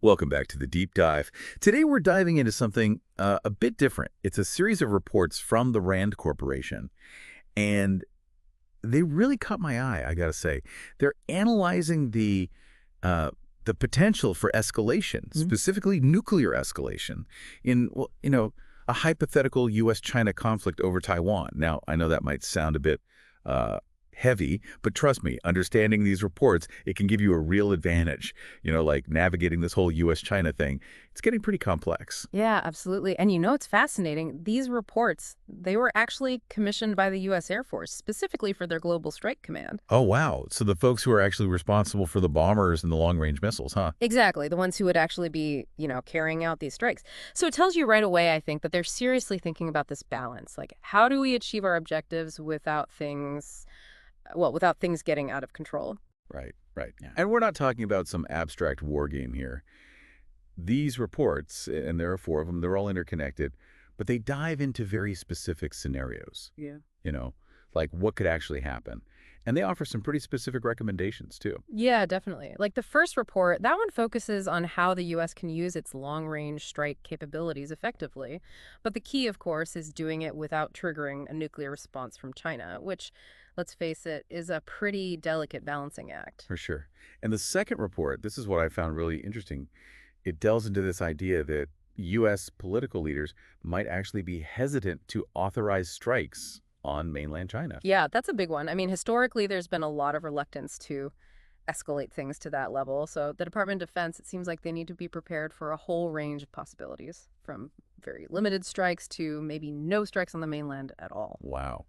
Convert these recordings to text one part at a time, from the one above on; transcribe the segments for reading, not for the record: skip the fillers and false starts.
Welcome back to the deep dive. Today we're diving into something a bit different. It's a series of reports from the RAND Corporation, and they really caught my eye, I gotta say. They're analyzing the potential for escalation, Mhm. specifically nuclear escalation, in, well, a hypothetical U.S. China conflict over Taiwan. Now, I know that might sound a bit uh, heavy, but trust me, understanding these reports, it can give you a real advantage. Like navigating this whole U.S. China thing. It's getting pretty complex. Yeah, absolutely. And it's fascinating. These reports, they were actually commissioned by the U.S. Air Force specifically for their Global Strike Command. Oh, wow. So the folks who are actually responsible for the bombers and the long-range missiles, huh? Exactly, the ones who would actually be, carrying out these strikes. So it tells you right away, I think, that they're seriously thinking about this balance. Like, how do we achieve our objectives without things getting out of control? Right, right. Yeah. And we're not talking about some abstract war game here. These reports, and there are four of them, they're all interconnected, but they dive into very specific scenarios, Yeah. you know, like what could actually happen. And they offer some pretty specific recommendations, too. Yeah, definitely. Like the first report, that one focuses on how the U.S. can use its long-range strike capabilities effectively. But the key, of course, is doing it without triggering a nuclear response from China, which, let's face it, is a pretty delicate balancing act. For sure. And the second report, this is what I found really interesting. It delves into this idea that U.S. political leaders might actually be hesitant to authorize strikes on mainland China. Yeah, that's a big one. I mean, historically, there's been a lot of reluctance to escalate things to that level. So the Department of Defense, it seems like they need to be prepared for a whole range of possibilities, from very limited strikes to maybe no strikes on the mainland at all. Wow.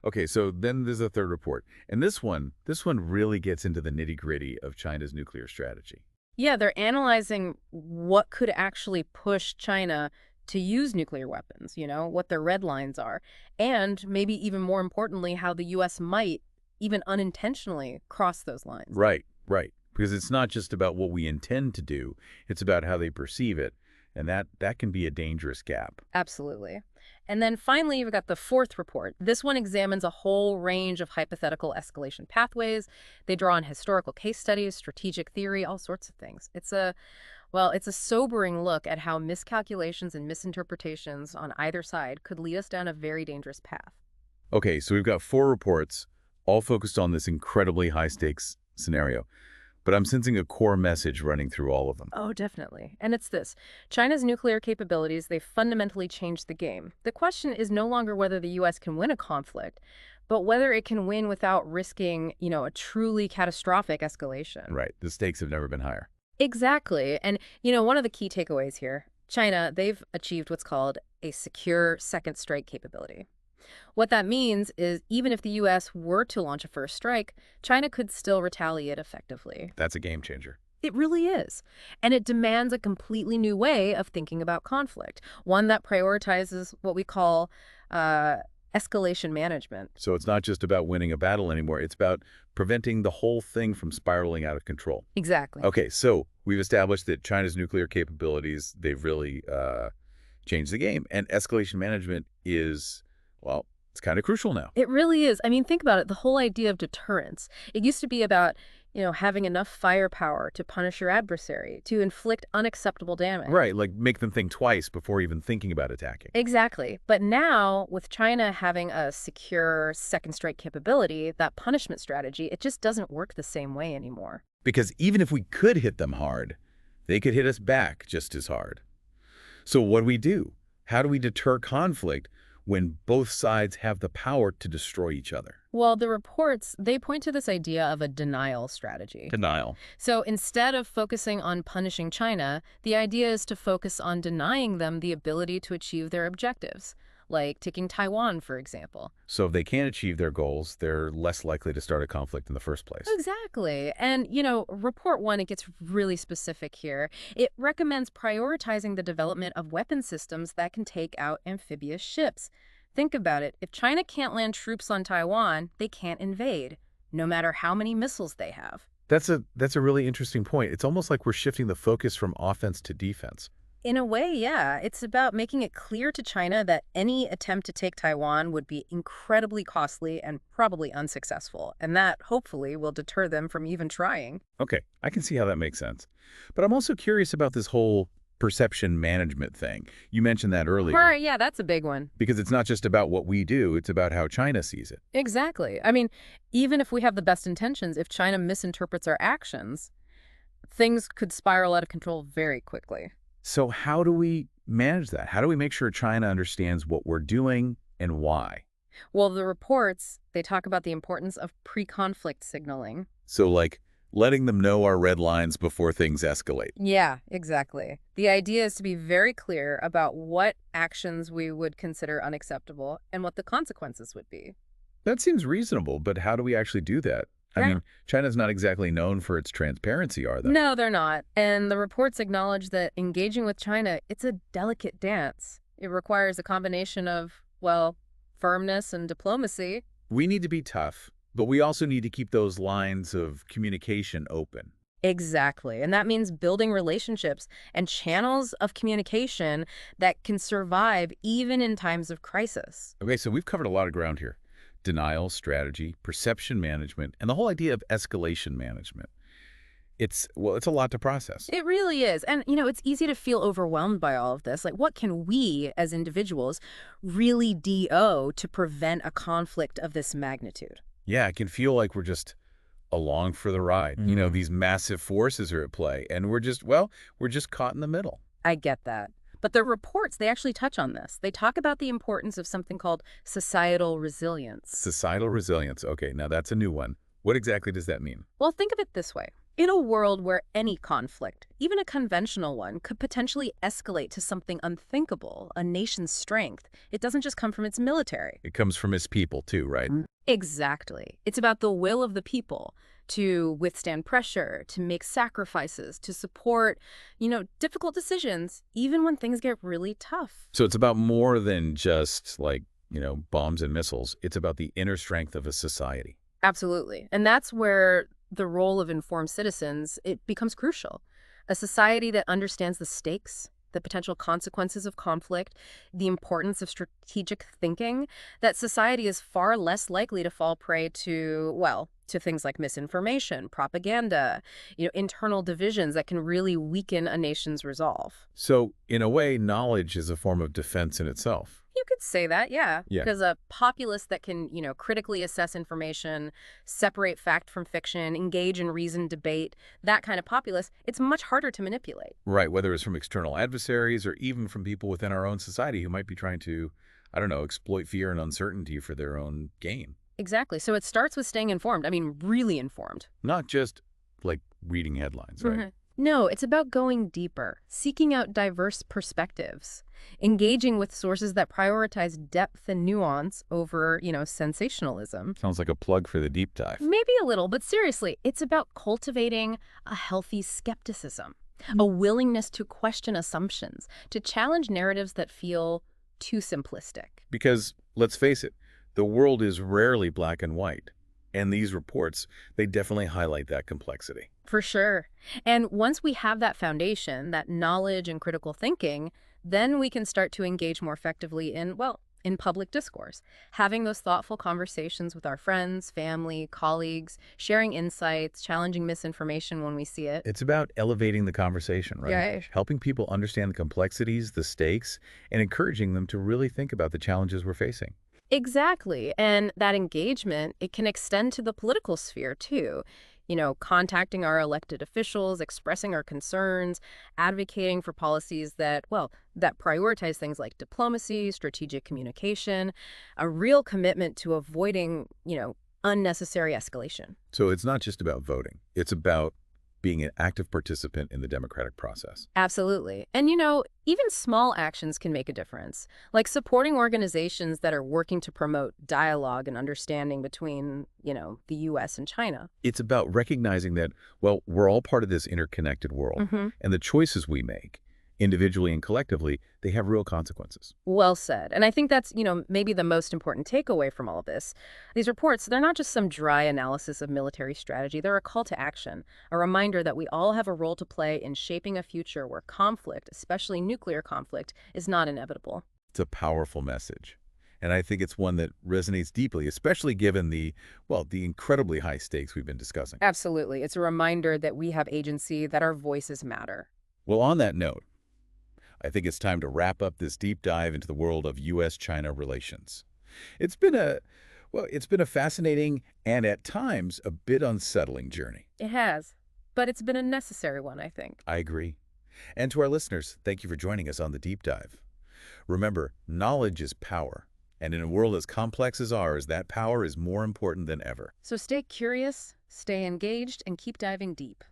Okay, so then there's a third report. And this one really gets into the nitty-gritty of China's nuclear strategy. Yeah, they're analyzing what could actually push China to use nuclear weapons, what their red lines are, and maybe even more importantly, how the U.S. might, even unintentionally, cross those lines. Right, right. Because it's not just about what we intend to do, it's about how they perceive it. And that can be a dangerous gap. Absolutely. And then finally, you've got the fourth report. This one examines a whole range of hypothetical escalation pathways. They draw on historical case studies, strategic theory, all sorts of things. It's a sobering look at how miscalculations and misinterpretations on either side could lead us down a very dangerous path. Okay, so we've got four reports, all focused on this incredibly high-stakes scenario. But I'm sensing a core message running through all of them. Oh, definitely. And it's this. China's nuclear capabilities, they fundamentally changed the game. The question is no longer whether the U.S. can win a conflict, but whether it can win without risking, a truly catastrophic escalation. Right. The stakes have never been higher. Exactly. And, one of the key takeaways here, China, they've achieved what's called a secure second strike capability. What that means is even if the U.S. were to launch a first strike, China could still retaliate effectively. That's a game changer. It really is. And it demands a completely new way of thinking about conflict, one that prioritizes what we call uh, escalation management. So it's not just about winning a battle anymore. It's about preventing the whole thing from spiraling out of control. Exactly. Okay, so we've established that China's nuclear capabilities, they've really changed the game. And escalation management is, well, it's kind of crucial now. It really is. I mean, think about it. The whole idea of deterrence. It used to be about, having enough firepower to punish your adversary, to inflict unacceptable damage. Right, like make them think twice before even thinking about attacking. Exactly. But now, with China having a secure second strike capability, that punishment strategy, it just doesn't work the same way anymore. Because even if we could hit them hard, they could hit us back just as hard. So what do we do? How do we deter conflict when both sides have the power to destroy each other? Well, the reports, they point to this idea of a denial strategy. Denial. So instead of focusing on punishing China, the idea is to focus on denying them the ability to achieve their objectives, like taking Taiwan, for example. So if they can't achieve their goals, they're less likely to start a conflict in the first place. Exactly. And, report one, it gets really specific here. It recommends prioritizing the development of weapon systems that can take out amphibious ships. Think about it. If China can't land troops on Taiwan, they can't invade, no matter how many missiles they have. That's a really interesting point. It's almost like we're shifting the focus from offense to defense. In a way, yeah. It's about making it clear to China that any attempt to take Taiwan would be incredibly costly and probably unsuccessful, and that, hopefully, will deter them from even trying. Okay, I can see how that makes sense. But I'm also curious about this whole perception management thing. You mentioned that earlier. Right, yeah, that's a big one. Because it's not just about what we do, it's about how China sees it. Exactly. I mean, even if we have the best intentions, if China misinterprets our actions, things could spiral out of control very quickly. So how do we manage that? How do we make sure China understands what we're doing and why? Well, the reports, they talk about the importance of pre-conflict signaling. So, like, letting them know our red lines before things escalate. Yeah, exactly. The idea is to be very clear about what actions we would consider unacceptable and what the consequences would be. That seems reasonable, but how do we actually do that? I Yeah. mean, China's not exactly known for its transparency, are they? No, they're not. And the reports acknowledge that engaging with China, it's a delicate dance. It requires a combination of, well, firmness and diplomacy. We need to be tough, but we also need to keep those lines of communication open. Exactly. And that means building relationships and channels of communication that can survive even in times of crisis. Okay, so we've covered a lot of ground here. Denial, strategy, perception management, and the whole idea of escalation management. It's a lot to process. It really is. And, it's easy to feel overwhelmed by all of this. Like, what can we as individuals really do to prevent a conflict of this magnitude? Yeah, it can feel like we're just along for the ride. Mm. These massive forces are at play, and we're just caught in the middle. I get that. But the reports, they actually touch on this. They talk about the importance of something called societal resilience. Societal resilience. Okay, now that's a new one. What exactly does that mean? Well, think of it this way. In a world where any conflict, even a conventional one, could potentially escalate to something unthinkable, a nation's strength, it doesn't just come from its military. It comes from its people too, right? Exactly. It's about the will of the people to withstand pressure, to make sacrifices, to support, difficult decisions, even when things get really tough. So it's about more than just like, bombs and missiles. It's about the inner strength of a society. Absolutely. And that's where the role of informed citizens, it becomes crucial. A society that understands the stakes, the potential consequences of conflict, the importance of strategic thinking, that society is far less likely to fall prey to, well, to things like misinformation, propaganda, internal divisions that can really weaken a nation's resolve. So in a way, knowledge is a form of defense in itself. You could say that, yeah. Yeah. Because a populace that can, critically assess information, separate fact from fiction, engage in reasoned debate, that kind of populace, it's much harder to manipulate. Right, whether it's from external adversaries or even from people within our own society who might be trying to, I don't know, exploit fear and uncertainty for their own gain. Exactly. So it starts with staying informed. I mean, really informed. Not just, like, reading headlines, right? Mhm. No, it's about going deeper, seeking out diverse perspectives, engaging with sources that prioritize depth and nuance over, sensationalism. Sounds like a plug for the deep dive. Maybe a little, but seriously, it's about cultivating a healthy skepticism, a willingness to question assumptions, to challenge narratives that feel too simplistic. Because, let's face it, the world is rarely black and white. And these reports, they definitely highlight that complexity. For sure. And once we have that foundation, that knowledge and critical thinking, then we can start to engage more effectively in public discourse, having those thoughtful conversations with our friends, family, colleagues, sharing insights, challenging misinformation when we see it. It's about elevating the conversation, right? Yeah. Helping people understand the complexities, the stakes, and encouraging them to really think about the challenges we're facing. Exactly. And that engagement, it can extend to the political sphere too. Contacting our elected officials, expressing our concerns, advocating for policies that prioritize things like diplomacy, strategic communication, a real commitment to avoiding, unnecessary escalation. So it's not just about voting. It's about being an active participant in the democratic process. Absolutely. And, even small actions can make a difference, like supporting organizations that are working to promote dialogue and understanding between, the U.S. and China. It's about recognizing that, well, we're all part of this interconnected world, Hmm. and the choices we make, individually and collectively, they have real consequences. Well said. And I think that's, maybe the most important takeaway from all of this. These reports, they're not just some dry analysis of military strategy. They're a call to action, a reminder that we all have a role to play in shaping a future where conflict, especially nuclear conflict, is not inevitable. It's a powerful message. And I think it's one that resonates deeply, especially given the incredibly high stakes we've been discussing. Absolutely. It's a reminder that we have agency, that our voices matter. Well, on that note, I think it's time to wrap up this deep dive into the world of U.S.-China relations. It's been a fascinating and at times a bit unsettling journey. It has. But it's been a necessary one, I think. I agree. And to our listeners, thank you for joining us on the deep dive. Remember, knowledge is power. And in a world as complex as ours, that power is more important than ever. So stay curious, stay engaged, and keep diving deep.